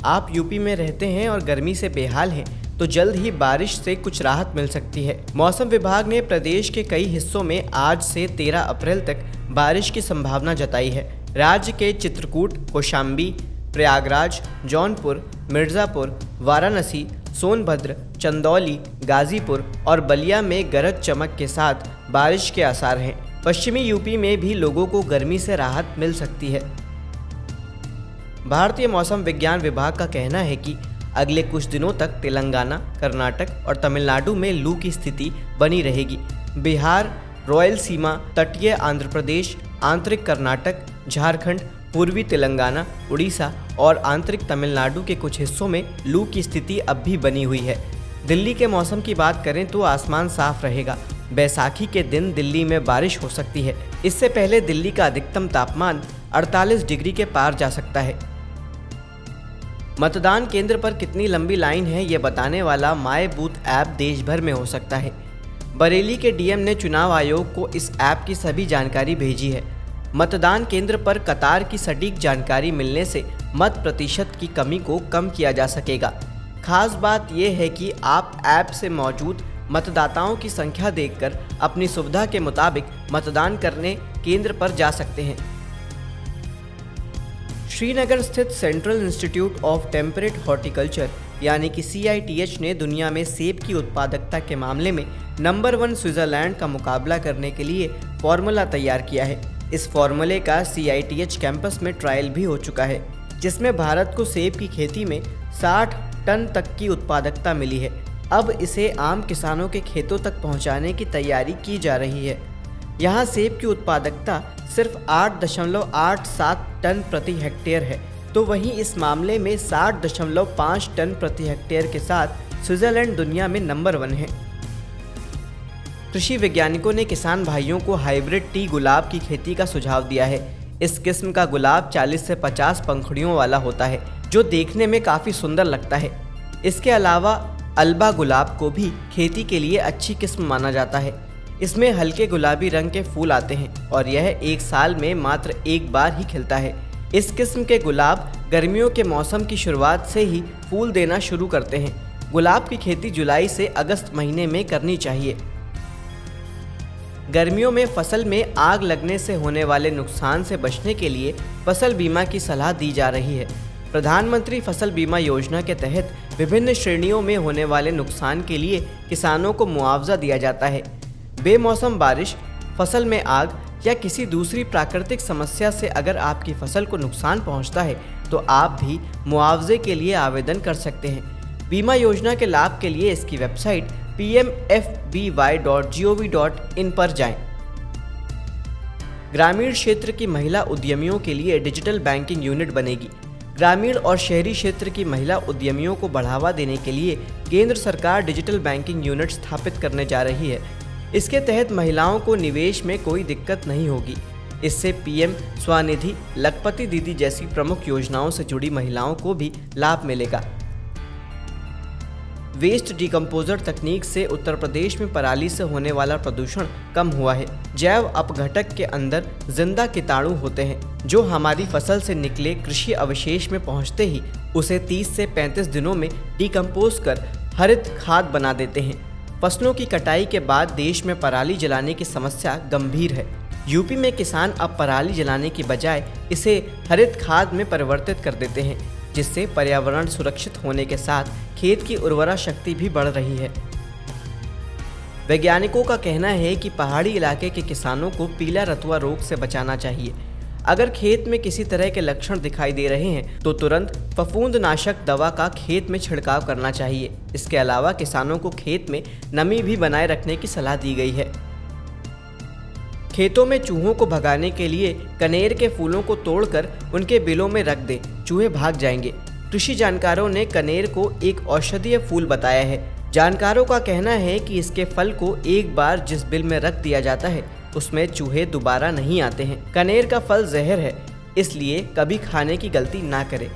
आप यूपी में रहते हैं और गर्मी से बेहाल हैं तो जल्द ही बारिश से कुछ राहत मिल सकती है। मौसम विभाग ने प्रदेश के कई हिस्सों में आज से 13 अप्रैल तक बारिश की संभावना जताई है। राज्य के चित्रकूट, कौशाम्बी, प्रयागराज, जौनपुर, मिर्ज़ापुर, वाराणसी, सोनभद्र, चंदौली, गाजीपुर और बलिया में गरज चमक के साथ बारिश के आसार हैं। पश्चिमी यूपी में भी लोगों को गर्मी से राहत मिल सकती है। भारतीय मौसम विज्ञान विभाग का कहना है कि अगले कुछ दिनों तक तेलंगाना, कर्नाटक और तमिलनाडु में लू की स्थिति बनी रहेगी। बिहार, रॉयल सीमा, तटीय आंध्र प्रदेश, आंतरिक कर्नाटक, झारखंड, पूर्वी तेलंगाना, उड़ीसा और आंतरिक तमिलनाडु के कुछ हिस्सों में लू की स्थिति अब भी बनी हुई है। दिल्ली के मौसम की बात करें तो आसमान साफ रहेगा। बैसाखी के दिन दिल्ली में बारिश हो सकती है। इससे पहले दिल्ली का अधिकतम तापमान 48 डिग्री के पार जा सकता है। मतदान केंद्र पर कितनी लंबी लाइन है ये बताने वाला माय बूथ ऐप देश भर में हो सकता है। बरेली के डीएम ने चुनाव आयोग को इस ऐप की सभी जानकारी भेजी है। मतदान केंद्र पर कतार की सटीक जानकारी मिलने से मत प्रतिशत की कमी को कम किया जा सकेगा। खास बात यह है कि आप ऐप से मौजूद मतदाताओं की संख्या देखकर अपनी सुविधा के मुताबिक मतदान करने केंद्र पर जा सकते हैं। श्रीनगर स्थित central institute of temperate horticulture यानी कि CITH ने दुनिया में सेब की उत्पादकता के मामले में नंबर 1 स्विट्जरलैंड का मुकाबला करने के लिए फॉर्मूला तैयार किया है। इस फॉर्मूले का CITH कैंपस में ट्रायल भी हो चुका है, जिसमें भारत को सेब की खेती में 60 टन तक की उत्पादकता मिली है। अब इसे आम किसानों के खेतों तक पहुंचाने की तैयारी की जा रही है। यहाँ सेब की उत्पादकता सिर्फ 8.87 टन प्रति हेक्टेयर है, तो वहीं इस मामले में 60.5 टन प्रति हेक्टेयर के साथ स्विट्जरलैंड दुनिया में नंबर 1 है। कृषि वैज्ञानिकों ने किसान भाइयों को हाइब्रिड टी गुलाब की खेती का सुझाव दिया है। इस किस्म का गुलाब 40 से 50 पंखुड़ियों वाला होता है, जो देखने में काफ़ी सुंदर लगता है। इसके अलावा अल्बा गुलाब को भी खेती के लिए अच्छी किस्म माना जाता है। इसमें हल्के गुलाबी रंग के फूल आते हैं और यह एक साल में मात्र एक बार ही खिलता है। इस किस्म के गुलाब गर्मियों के मौसम की शुरुआत से ही फूल देना शुरू करते हैं। गुलाब की खेती जुलाई से अगस्त महीने में करनी चाहिए। गर्मियों में फसल में आग लगने से होने वाले नुकसान से बचने के लिए फसल बीमा की सलाह दी जा रही है। प्रधानमंत्री फसल बीमा योजना के तहत विभिन्न श्रेणियों में होने वाले नुकसान के लिए किसानों को मुआवजा दिया जाता है। बेमौसम बारिश, फसल में आग या किसी दूसरी प्राकृतिक समस्या से अगर आपकी फसल को नुकसान पहुंचता है तो आप भी मुआवजे के लिए आवेदन कर सकते हैं। बीमा योजना के लाभ के लिए इसकी वेबसाइट pmfby.gov.in पर जाएं। ग्रामीण क्षेत्र की महिला उद्यमियों के लिए डिजिटल बैंकिंग यूनिट बनेगी। ग्रामीण और शहरी क्षेत्र की महिला उद्यमियों को बढ़ावा देने के लिए केंद्र सरकार डिजिटल बैंकिंग यूनिट स्थापित करने जा रही है। इसके तहत महिलाओं को निवेश में कोई दिक्कत नहीं होगी। इससे PM स्वनिधि, लखपति दीदी जैसी प्रमुख योजनाओं से जुड़ी महिलाओं को भी लाभ मिलेगा। वेस्ट डिकम्पोजर तकनीक से उत्तर प्रदेश में पराली से होने वाला प्रदूषण कम हुआ है। जैव अपघटक के अंदर जिंदा कीटाणु होते हैं, जो हमारी फसल से निकले कृषि अवशेष में पहुंचते ही उसे 30 से 35 दिनों में डिकम्पोज कर हरित खाद बना देते हैं। फसलों की कटाई के बाद देश में पराली जलाने की समस्या गंभीर है। यूपी में किसान अब पराली जलाने की बजाय इसे हरित खाद में परिवर्तित कर देते हैं, जिससे पर्यावरण सुरक्षित होने के साथ खेत की उर्वरा शक्ति भी बढ़ रही है। वैज्ञानिकों का कहना है कि पहाड़ी इलाके के किसानों को पीला रतुआ रोग से बचाना चाहिए। अगर खेत में किसी तरह के लक्षण दिखाई दे रहे हैं तो तुरंत फफूंदनाशक दवा का खेत में छिड़काव करना चाहिए। इसके अलावा किसानों को खेत में नमी भी बनाए रखने की सलाह दी गई है। खेतों में चूहों को भगाने के लिए कनेर के फूलों को तोड़कर उनके बिलों में रख दें, चूहे भाग जाएंगे। कृषि जानकारों ने कनेर को एक औषधीय फूल बताया है। जानकारों का कहना है कि इसके फल को एक बार जिस बिल में रख दिया जाता है उसमें चूहे दोबारा नहीं आते हैं। कनेर का फल जहर है, इसलिए कभी खाने की गलती ना करें।